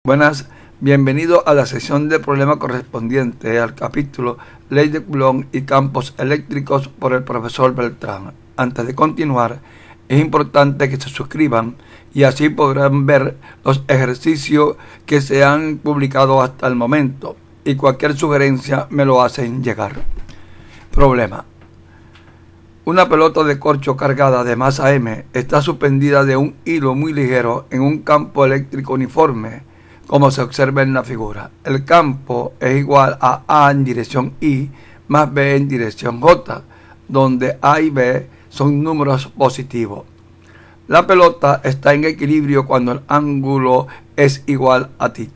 Buenas, bienvenido a la sesión de problema correspondiente al capítulo Ley de Coulomb y campos eléctricos por el profesor Beltrán. Antes de continuar, es importante que se suscriban y así podrán ver los ejercicios que se han publicado hasta el momento y cualquier sugerencia me lo hacen llegar. Problema. Una pelota de corcho cargada de masa M está suspendida de un hilo muy ligero en un campo eléctrico uniforme, como se observa en la figura. El campo es igual a A en dirección I más B en dirección J, donde A y B son números positivos. La pelota está en equilibrio cuando el ángulo es igual a θ.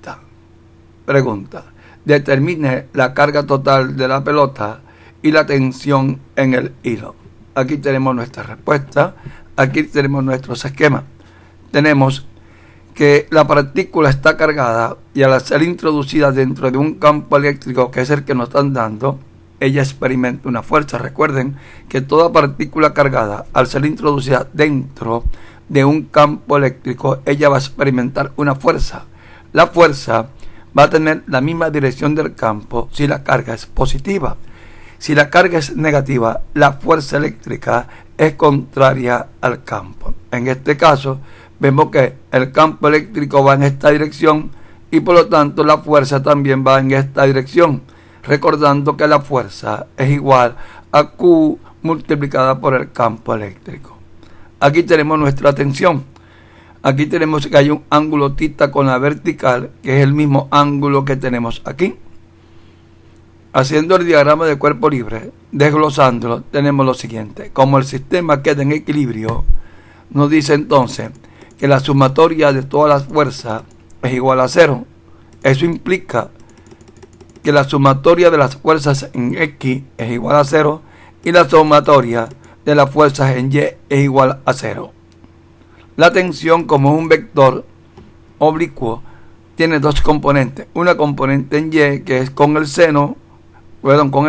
Pregunta. Determine la carga total de la pelota y la tensión en el hilo. Aquí tenemos nuestra respuesta. Aquí tenemos nuestros esquemas. Tenemos que la partícula está cargada y al ser introducida dentro de un campo eléctrico, que es el que nos están dando, ella experimenta una fuerza. Recuerden que toda partícula cargada, al ser introducida dentro de un campo eléctrico, ella va a experimentar una fuerza. La fuerza va a tener la misma dirección del campo si la carga es positiva. Si la carga es negativa, la fuerza eléctrica es contraria al campo. En este caso, vemos que el campo eléctrico va en esta dirección y por lo tanto la fuerza también va en esta dirección. Recordando que la fuerza es igual a Q multiplicada por el campo eléctrico. Aquí tenemos nuestra tensión. Aquí tenemos que hay un ángulo θ con la vertical, que es el mismo ángulo que tenemos aquí. Haciendo el diagrama de cuerpo libre, desglosándolo, tenemos lo siguiente. Como el sistema queda en equilibrio, nos dice entonces que la sumatoria de todas las fuerzas es igual a 0. Eso implica que la sumatoria de las fuerzas en X es igual a 0 y la sumatoria de las fuerzas en Y es igual a 0. La tensión, como es un vector oblicuo, tiene dos componentes. Una componente en Y, que es con el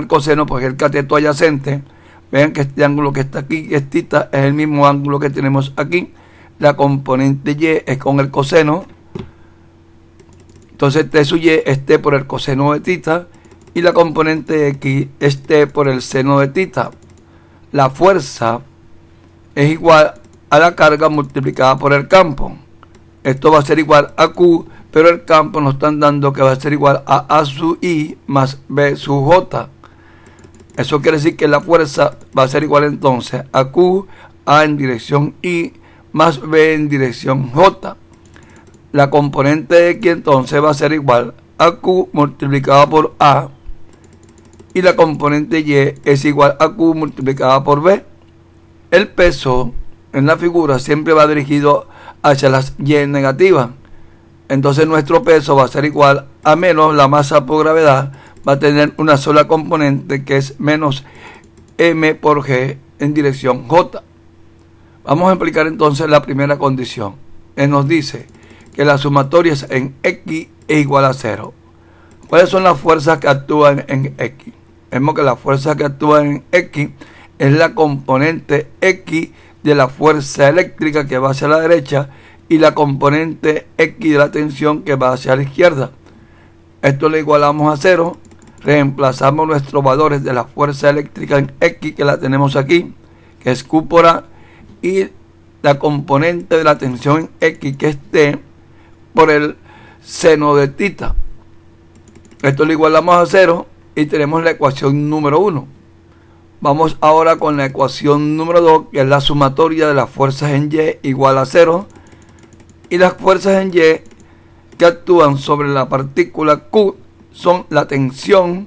coseno, porque es el cateto adyacente. Vean que este ángulo que está aquí, que es θ, es el mismo ángulo que tenemos aquí. La componente Y es con el coseno. Entonces T sub Y es T por el coseno de θ. Y la componente X es T por el seno de θ. La fuerza es igual a la carga multiplicada por el campo. Esto va a ser igual a Q, pero el campo nos están dando que va a ser igual a A sub I más B sub J. Eso quiere decir que la fuerza va a ser igual entonces a Q, A en dirección I, más B en dirección J. La componente X entonces va a ser igual a Q multiplicada por A. Y la componente Y es igual a Q multiplicada por B. El peso en la figura siempre va dirigido hacia las Y negativas. Entonces nuestro peso va a ser igual a menos la masa por gravedad. Va a tener una sola componente que es menos M por G en dirección J. Vamos a aplicar entonces la primera condición. Nos dice que la sumatoria en X es igual a 0. ¿Cuáles son las fuerzas que actúan en X? Vemos que la fuerza que actúa en X es la componente X de la fuerza eléctrica que va hacia la derecha y la componente X de la tensión que va hacia la izquierda. Esto lo igualamos a 0. Reemplazamos nuestros valores de la fuerza eléctrica en X, que la tenemos aquí, que es Q por A, y la componente de la tensión en X, que es T, por el seno de θ. Esto lo igualamos a 0 y tenemos la ecuación número 1. Vamos ahora con la ecuación número 2, que es la sumatoria de las fuerzas en Y igual a 0. Y las fuerzas en Y que actúan sobre la partícula Q son la tensión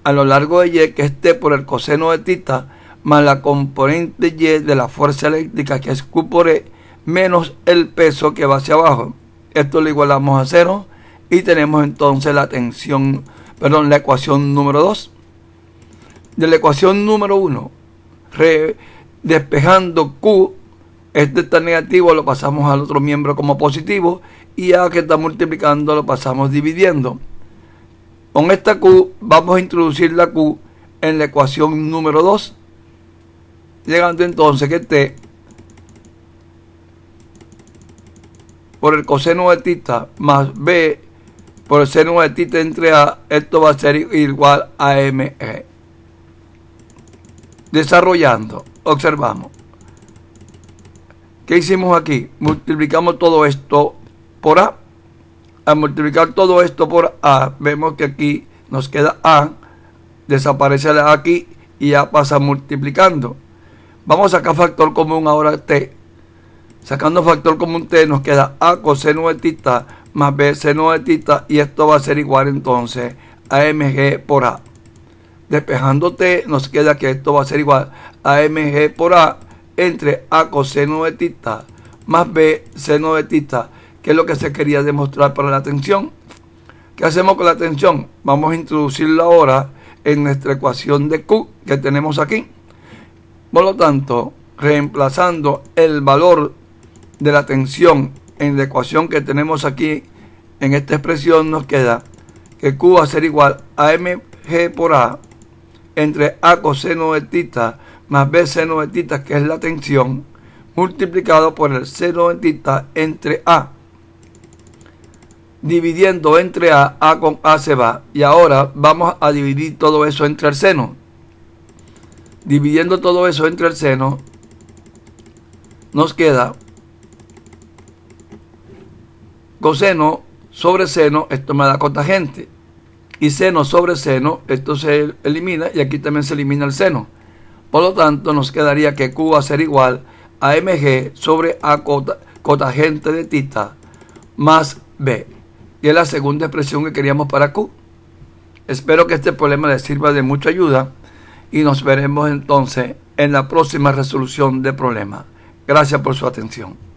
a lo largo de Y, que es T por el coseno de θ, más la componente Y de la fuerza eléctrica, que es Q por E, menos el peso que va hacia abajo. Esto lo igualamos a 0 y tenemos entonces la ecuación número 2. De la ecuación número 1, despejando Q, este está negativo, lo pasamos al otro miembro como positivo, y A que está multiplicando lo pasamos dividiendo. Con esta Q vamos a introducir la Q en la ecuación número 2, llegando entonces que T por el coseno de tita más B por el seno de tita entre A, esto va a ser igual a mg. Desarrollando, observamos. ¿Qué hicimos aquí? Multiplicamos todo esto por A. Al multiplicar todo esto por A, vemos que aquí nos queda A, desaparece la A aquí y ya pasa multiplicando. Vamos a sacar factor común ahora T. Sacando factor común T nos queda A coseno de tita más B seno de tita y esto va a ser igual entonces a mg por A. Despejando T nos queda que esto va a ser igual a mg por A entre A coseno de tita más B seno de tita, que es lo que se quería demostrar para la tensión. ¿Qué hacemos con la tensión? Vamos a introducirla ahora en nuestra ecuación de Q que tenemos aquí. Por lo tanto, reemplazando el valor de la tensión en la ecuación que tenemos aquí en esta expresión, nos queda que Q va a ser igual a mg por A entre A coseno de tita más B seno de tita, que es la tensión, multiplicado por el seno de tita entre A. Dividiendo entre A con A se va. Y ahora vamos a dividir todo eso entre el seno. Dividiendo todo eso entre el seno, nos queda coseno sobre seno, esto me da cotangente. Y seno sobre seno, esto se elimina y aquí también se elimina el seno. Por lo tanto, nos quedaría que Q va a ser igual a mg sobre A cotangente de tita más B. Y es la segunda expresión que queríamos para Q. Espero que este problema les sirva de mucha ayuda y nos veremos entonces en la próxima resolución del problema. Gracias por su atención.